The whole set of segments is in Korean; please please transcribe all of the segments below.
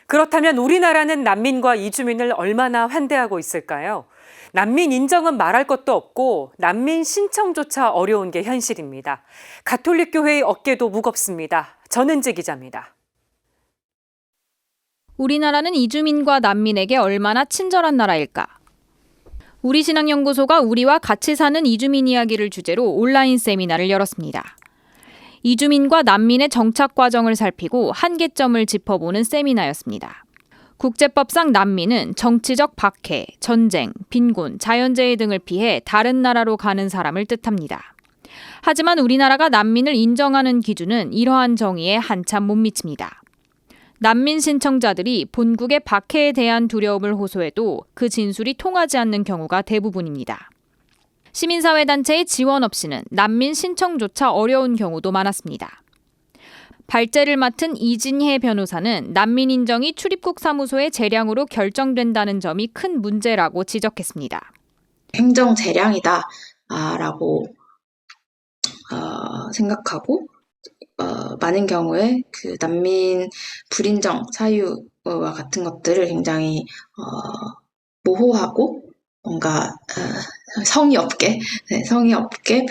그렇다면 우리나라는 난민과 이주민을 얼마나 환대하고 있을까요? 난민 인정은 말할 것도 없고 난민 신청조차 어려운 게 현실입니다. 가톨릭 교회의 어깨도 무겁습니다. 전은지 기자입니다. 우리나라는 이주민과 난민에게 얼마나 친절한 나라일까? 우리신앙연구소가 우리와 같이 사는 이주민 이야기를 주제로 온라인 세미나를 열었습니다. 이주민과 난민의 정착 과정을 살피고 한계점을 짚어보는 세미나였습니다. 국제법상 난민은 정치적 박해, 전쟁, 빈곤, 자연재해 등을 피해 다른 나라로 가는 사람을 뜻합니다. 하지만 우리나라가 난민을 인정하는 기준은 이러한 정의에 한참 못 미칩니다. 난민 신청자들이 본국의 박해에 대한 두려움을 호소해도 그 진술이 통하지 않는 경우가 대부분입니다. 시민사회단체의 지원 없이는 난민 신청조차 어려운 경우도 많았습니다. 발제를 맡은 이진혜 변호사는 난민 인정이 출입국 사무소의 재량으로 결정된다는 점이 큰 문제라고 지적했습니다. 행정 재량이다라고 생각하고 많은 경우에 그 난민 불인정 사유와 같은 것들을 굉장히 모호하고 뭔가 성의 없게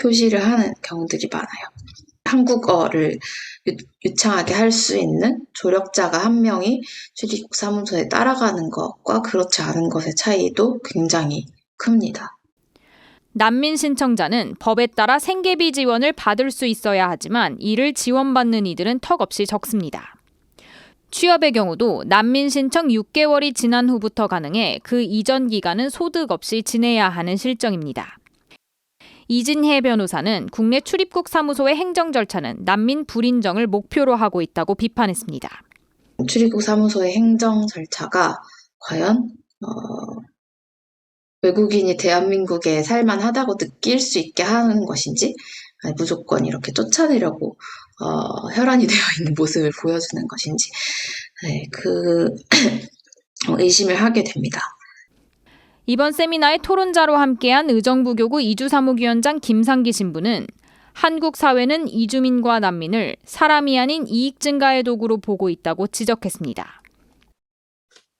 표시를 하는 경우들이 많아요. 한국어를 유창하게 할 수 있는 조력자가 한 명이 출입국 사무소에 따라가는 것과 그렇지 않은 것의 차이도 굉장히 큽니다. 난민 신청자는 법에 따라 생계비 지원을 받을 수 있어야 하지만 이를 지원받는 이들은 턱없이 적습니다. 취업의 경우도 난민 신청 6개월이 지난 후부터 가능해 그 이전 기간은 소득 없이 지내야 하는 실정입니다. 이진혜 변호사는 국내 출입국 사무소의 행정 절차는 난민 불인정을 목표로 하고 있다고 비판했습니다. 출입국 사무소의 행정 절차가 과연 외국인이 대한민국에 살만하다고 느낄 수 있게 하는 것인지, 아니 무조건 이렇게 쫓아내려고 혈안이 되어 있는 모습을 보여주는 것인지, 의심을 하게 됩니다. 이번 세미나에 토론자로 함께한 의정부교구 이주사무위원장 김상기 신부는 한국 사회는 이주민과 난민을 사람이 아닌 이익 증가의 도구로 보고 있다고 지적했습니다.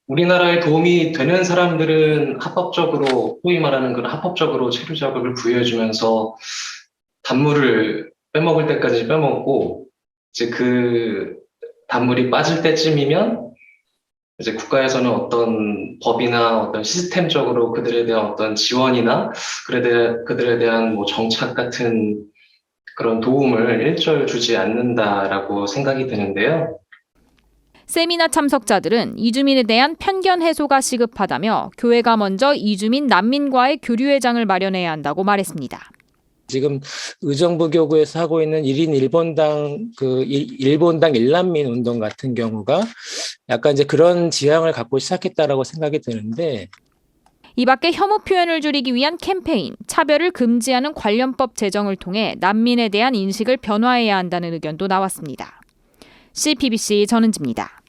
우리나라에 도움이 되는 사람들은 합법적으로, 소위 말하는 그런 합법적으로 체류 자격을 부여해주면서 단물을 빼먹을 때까지 빼먹고, 이제 그 단물이 빠질 때쯤이면 이제 국가에서는 어떤 법이나 어떤 시스템적으로 그들에 대한 어떤 지원이나 그들에 대한 뭐 정착 같은 그런 도움을 일절 주지 않는다라고 생각이 드는데요. 세미나 참석자들은 이주민에 대한 편견 해소가 시급하다며 교회가 먼저 이주민 난민과의 교류회장을 마련해야 한다고 말했습니다. 지금 의정부교구에서 하고 있는 1인 1본당 일본당 1난민 운동 같은 경우가 약간 이제 그런 지향을 갖고 시작했다라고 생각이 드는데, 이 밖에 혐오 표현을 줄이기 위한 캠페인, 차별을 금지하는 관련법 제정을 통해 난민에 대한 인식을 변화해야 한다는 의견도 나왔습니다. CBBC 전은지입니다.